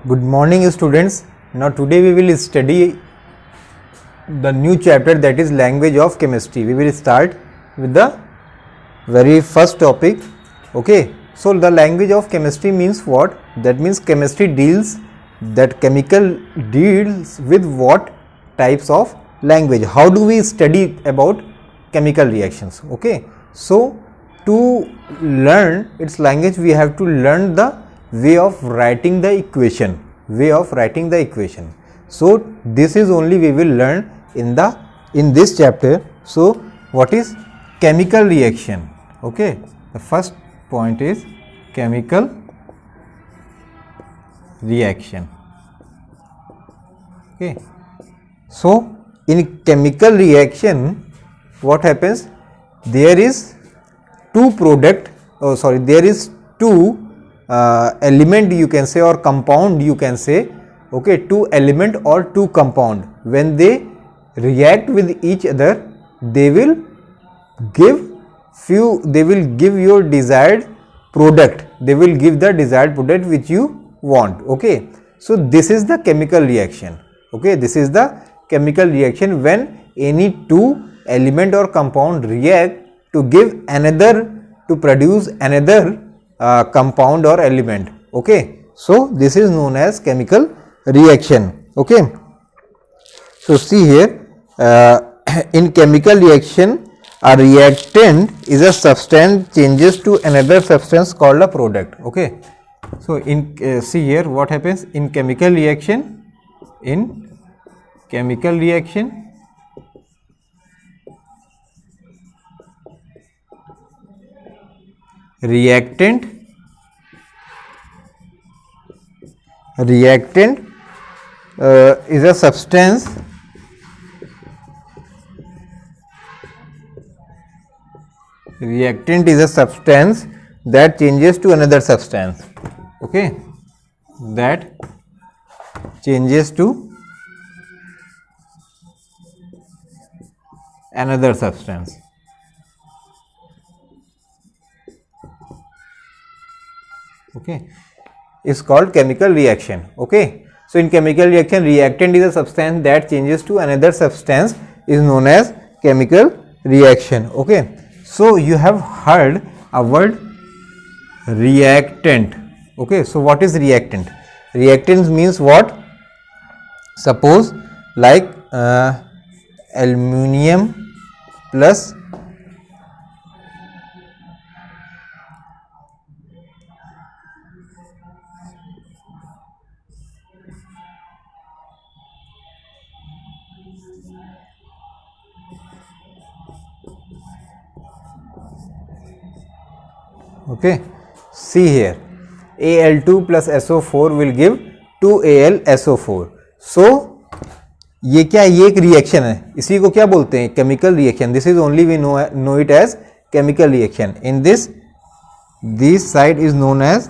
Good morning students. Now today we will study the new chapter, that is language of chemistry. We will start with the very first topic. Okay, so the language of chemistry means what? That means chemistry deals, that chemical deals with what types of language. How do we study about chemical reactions? Okay, so to learn its language we have to learn the way of writing the equation, so this is only we will learn in this chapter. So what is chemical reaction? Okay, the first point is chemical reaction. Okay, so in chemical reaction what happens? There is two element you can say, or compound you can say. Okay, two element or two compound, when they react with each other they will give your desired product, they will give the desired product which you want. Okay, so this is the chemical reaction. Okay, this is the chemical reaction when any two element or compound react to produce another compound or element. Okay, so this is known as chemical reaction. Okay, so see here, in chemical reaction a reactant is a substance changes to another substance called a product. Okay, so in see here what happens in chemical reaction. Reactant is a substance that changes to another substance. Okay, that changes to another substance. Okay, is called chemical reaction. Okay, so in chemical reaction reactant is a substance that changes to another substance is known as chemical reaction. Okay, so you have heard a word reactant. Okay, so what is reactant? Reactants means what? Suppose like aluminium plus okay, see here Al2 plus SO4 will give 2AlSO4. so ये क्या, ये एक reaction है, इसी को क्या बोलते हैं? Chemical reaction. This is only we know it as chemical reaction. In this side is known as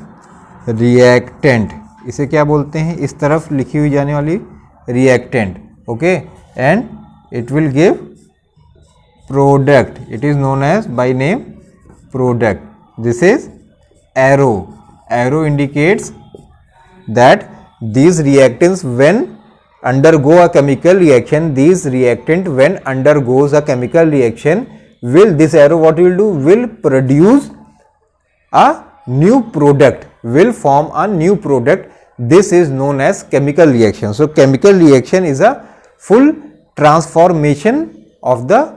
reactant. इसे क्या बोलते हैं? इस तरफ लिखी हुई जाने वाली reactant. Okay, and it will give product. It is known as by name product. This is arrow. Arrow indicates that these reactants when undergo a chemical reaction, when undergoes a chemical reaction, this arrow what will do? Will produce a new product, will form a new product. This is known as chemical reaction. So chemical reaction is a full transformation of the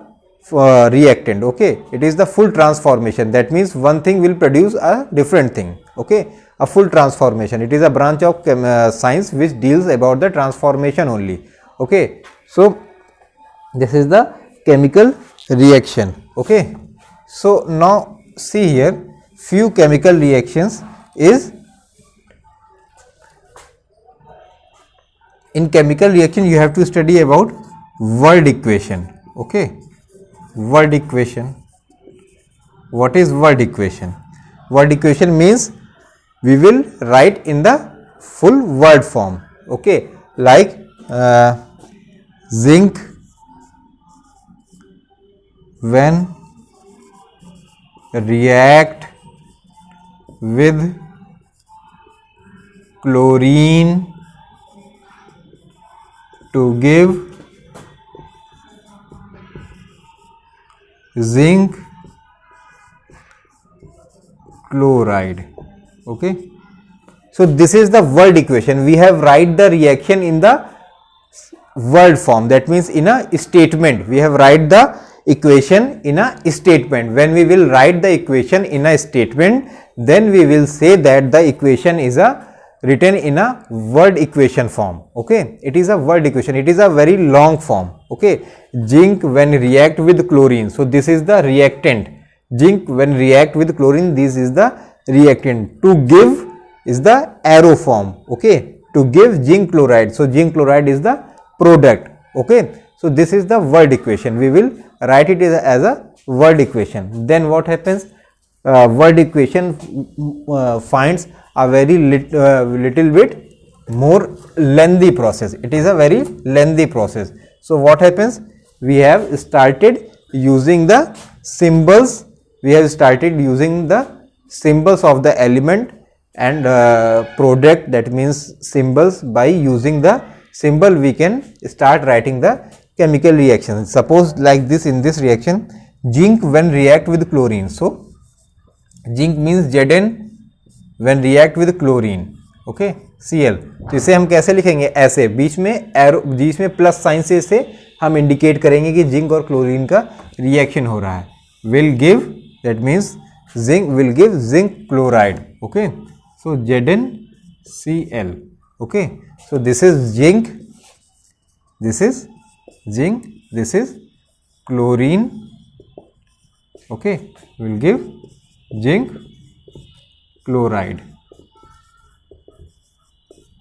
reactant. Okay, it is the full transformation. That means one thing will produce a different thing. Okay, a full transformation. It is a branch of science which deals about the transformation only. Okay, so this is the chemical reaction. Okay, so now see here few chemical reactions is in chemical reaction you have to study about word equation. Okay, word equation. What is word equation? Word equation means we will write in the full word form. Okay, like zinc when react with chlorine to give zinc chloride. Okay, so this is the word equation. We have write the reaction in the word form, that means in a statement. We have write the equation in a statement. When we will write the equation in a statement, then we will say that the equation is written in a word equation form. Okay, it is a word equation, it is a very long form. Okay, zinc when react with chlorine, so this is the reactant. Zinc when react with chlorine, this is the reactant. To give is the arrow form. Okay, to give zinc chloride, so zinc chloride is the product. Okay, so this is the word equation. We will write it as a word equation. Then what happens? Word equation finds a very little bit more lengthy process. It is a very lengthy process. So what happens? We have started using the symbols. We have started using the symbols of the element and product, that means symbols. By using the symbol, we can start writing the chemical reaction. Suppose like this, in this reaction, zinc when react with chlorine. So zinc means Zn when react with chlorine. Okay, Cl. तो इसे हम कैसे लिखेंगे? ऐसे बीच में arrow, बीच में plus sign से इसे हम इंडिकेट करेंगे कि जिंक और क्लोरीन का रिएक्शन हो रहा है. Will give, that means zinc will give zinc chloride. Okay, so ZnCl. Okay, so this is zinc, this is zinc, this is chlorine. Okay, will give zinc chloride.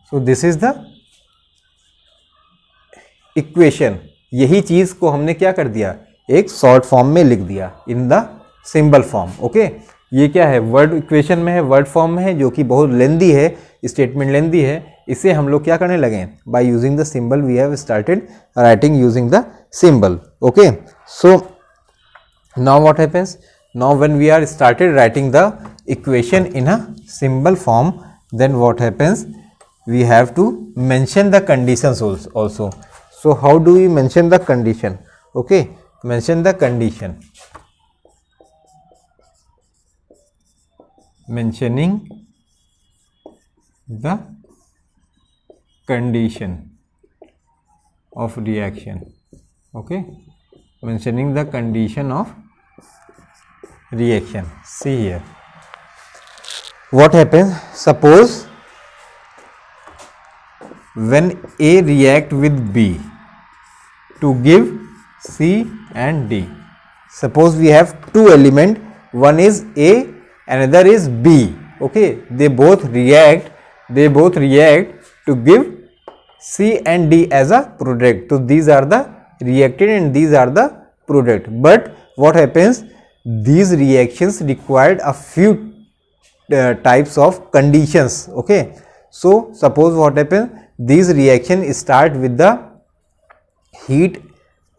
So this is the equation. यही चीज को हमने क्या कर दिया, एक short form में लिख दिया, in the symbol form. Okay, ये क्या है? वर्ड इक्वेशन में है, वर्ड फॉर्म में है, जो कि बहुत लेंदी है, स्टेटमेंट लेंदी है. इसे हम लोग क्या करने लगे? By using the symbol we have started writing using the symbol. Okay, so now what happens? Now when we are started writing the equation in a symbol form, then what happens? We have to mention the conditions also. So how do we mention the condition? Okay, mention the condition. Mentioning the condition of reaction. Okay, mentioning the condition of reaction. See here, what happens? Suppose when A react with B to give C and D. Suppose we have two elements, one is A, another is B. Okay, they both react to give C and D as a product. So these are the reactant and these are the product. But what happens? These reactions required a few types of conditions. Okay, so suppose what happens? These reaction start with the heat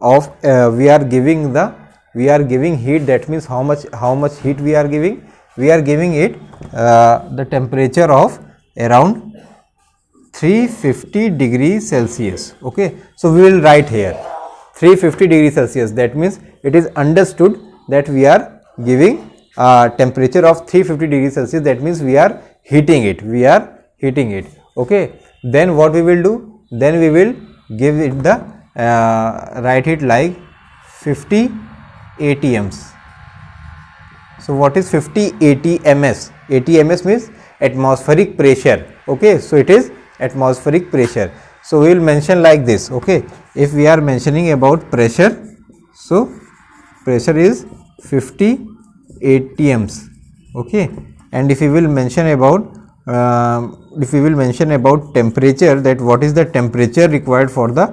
of we are giving heat. That means how much heat we are giving? We are giving it the temperature of around 350 degrees Celsius. Okay, so we will write here 350 degrees Celsius. That means it is understood that we are giving temperature of 350 degrees Celsius. That means we are heating it. Okay, then what we will do? Then we will give it the write it like 50 atms. So what is 50 atms? Atms means atmospheric pressure. Okay, so it is atmospheric pressure. So we will mention like this. Okay, if we are mentioning about pressure, so pressure is 50 atms. Okay, and if we will mention about temperature, that what is the temperature required for the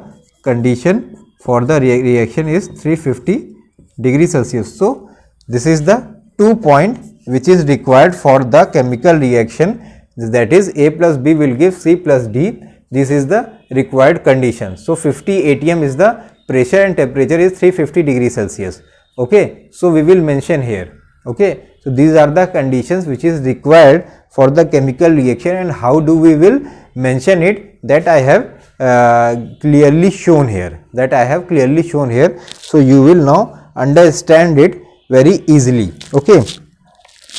condition for the reaction is 350 degrees Celsius. So this is the 2 point which is required for the chemical reaction, that is A plus B will give C plus D. This is the required condition. So 50 atm is the pressure and temperature is 350 degrees Celsius. Okay, so we will mention here. Okay, so these are the conditions which is required for the chemical reaction, and how do we will mention it, that I have clearly shown here, that I have clearly shown here. So you will now understand it very easily. Okay,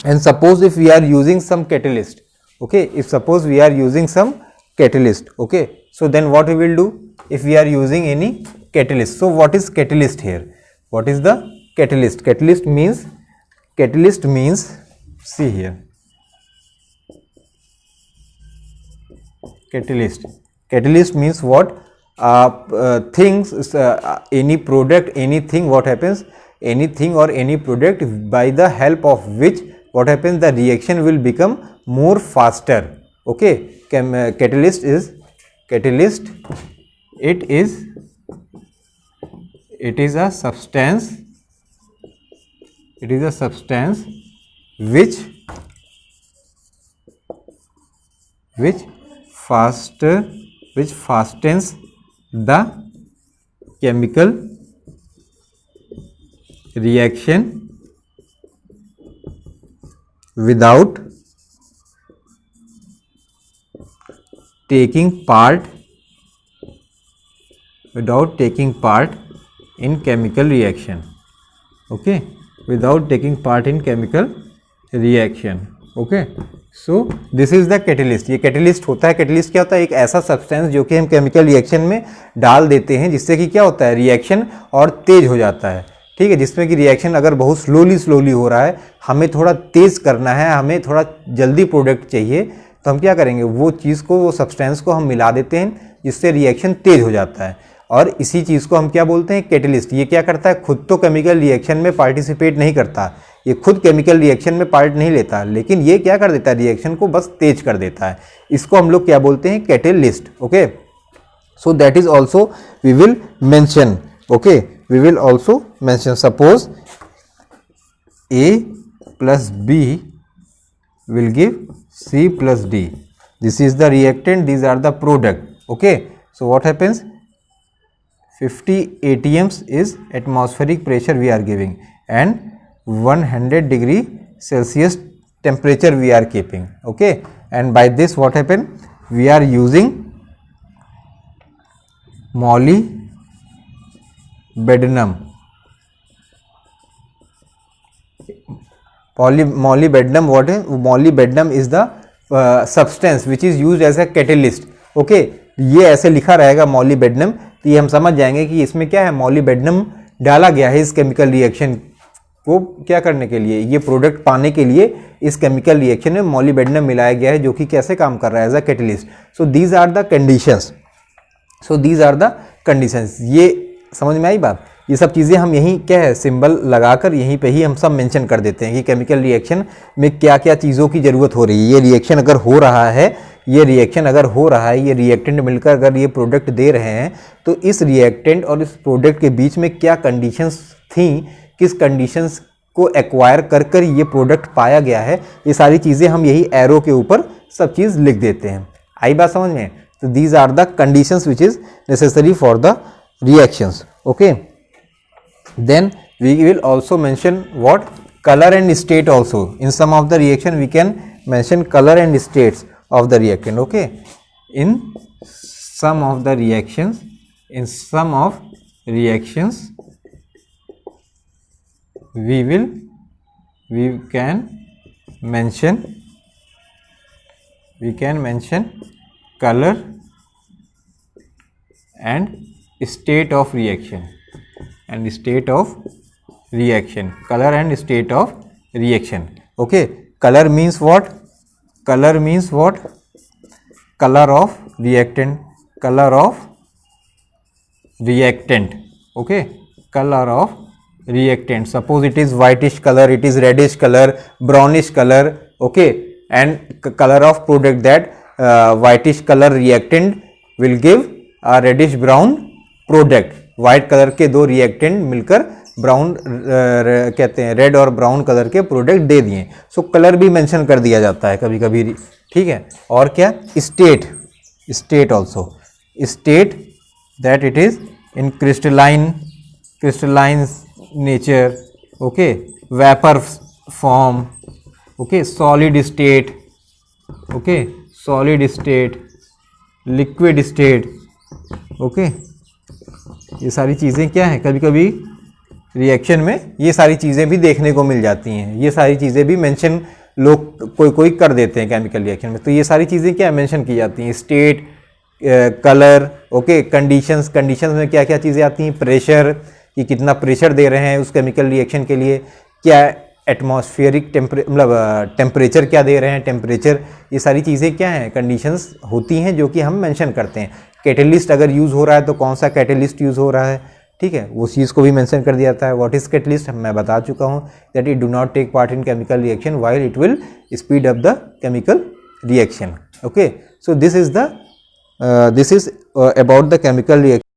and suppose if we are using some catalyst, okay, if suppose we are using some catalyst, okay, so then what we will do if we are using any catalyst? So what is catalyst here? What is the catalyst? Catalyst means, see here, catalyst means what? Things, any product, anything, what happens, anything or any product by the help of which what happens, the reaction will become more faster. Okay, catalyst, it is a substance, which fastens the chemical reaction without taking part in chemical reaction. Okay, without taking part in chemical reaction. Okay, so this is the catalyst. ये catalyst होता है. Catalyst क्या होता है? एक ऐसा substance जो कि हम केमिकल रिएक्शन में डाल देते हैं, जिससे कि क्या होता है, रिएक्शन और तेज हो जाता है. ठीक है, जिसमें कि रिएक्शन अगर बहुत स्लोली हो रहा है, हमें थोड़ा तेज करना है, हमें थोड़ा जल्दी प्रोडक्ट चाहिए, तो हम क्या करेंगे, वो चीज़ को, वो सब्सटेंस को हम मिला देते हैं, जिससे रिएक्शन तेज हो जाता है. और इसी चीज़ को हम क्या बोलते हैं, कैटलिस्ट. ये क्या करता है, खुद तो केमिकल रिएक्शन में पार्टिसिपेट नहीं करता, ये खुद केमिकल रिएक्शन में पार्ट नहीं लेता, लेकिन ये क्या कर देता है, रिएक्शन को बस तेज कर देता है. इसको हम लोग क्या बोलते हैं, catalyst. Okay, so that is also we will mention. Okay, we will also mention. Suppose A plus B will give C plus D. This is the reactant, these are the product. Okay, so what happens, 50 atms is atmospheric pressure we are giving, and 100 degree Celsius temperature we are keeping. Okay, and by this what happen, we are using molybdenum. Molybdenum, what is molybdenum? Is the substance which is used as a catalyst. Okay, ये ऐसे लिखा रहेगा molybdenum, तो ये हम समझ जाएंगे कि इसमें क्या है, molybdenum डाला गया है इस केमिकल रिएक्शन को क्या करने के लिए, ये प्रोडक्ट पाने के लिए इस केमिकल रिएक्शन में molybdenum मिलाया गया है, जो कि कैसे काम कर रहा है, as a catalyst. So these are the conditions. ये समझ में आई बात. ये सब चीज़ें हम यहीं क्या है, सिंबल लगाकर यहीं पे ही हम सब मेंशन कर देते हैं कि केमिकल रिएक्शन में क्या क्या चीज़ों की ज़रूरत हो रही है. ये रिएक्शन अगर हो रहा है, ये रिएक्टेंट मिलकर अगर ये प्रोडक्ट दे रहे हैं, तो इस रिएक्टेंट और इस प्रोडक्ट के बीच में क्या कंडीशंस थी, किस कंडीशंस को एक्वायर कर ये प्रोडक्ट पाया गया है, ये सारी चीज़ें हम यही एरो के ऊपर सब चीज़ लिख देते हैं. आई बात समझ में. तो these are the conditions which is necessary for the reactions. Okay, then we will also mention what, color and state also. In some of the reaction we can mention color and states of the reactant. Okay, in some of reactions we can mention color and state of reaction. Color and state of reaction. Okay, color means what, color of reactant. Okay, color of reactant. Suppose it is whitish color, it is reddish color, brownish color. Okay, and color of product, that whitish color reactant will give a reddish brown product. White colour के दो reactant मिलकर brown कहते हैं, red और brown colour के product दे दिए. सो colour भी mention कर दिया जाता है कभी कभी. ठीक है, और क्या, state also. State that it is in crystalline nature. Okay, vapour form. Okay, solid state. Okay, liquid state. Okay ये सारी चीज़ें क्या है, कभी कभी रिएक्शन में ये सारी चीज़ें भी देखने को मिल जाती हैं, ये सारी चीज़ें भी मेंशन लोग कोई कोई कर देते हैं केमिकल रिएक्शन में। तो ये सारी चीज़ें क्या मेंशन की जाती हैं, स्टेट, कलर, ओके, कंडीशंस में क्या क्या चीज़ें आती हैं, प्रेशर कि कितना प्रेशर दे रहे हैं उस केमिकल रिएक्शन के लिए, क्या एटमॉस्फेरिक टेम्परेचर क्या दे रहे हैं, टेम्परेचर, ये सारी चीज़ें क्या हैं, कंडीशंस होती हैं जो कि हम मेंशन करते हैं। कैटलिस्ट अगर यूज़ हो रहा है तो कौन सा कैटलिस्ट यूज़ हो रहा है, ठीक है, उस चीज़ को भी मेंशन कर दिया जाता है। व्हाट इज़ कैटलिस्ट मैं बता चुका हूँ, that it do not take part in chemical reaction while it will speed up the chemical reaction. Okay, so this is about the chemical reaction.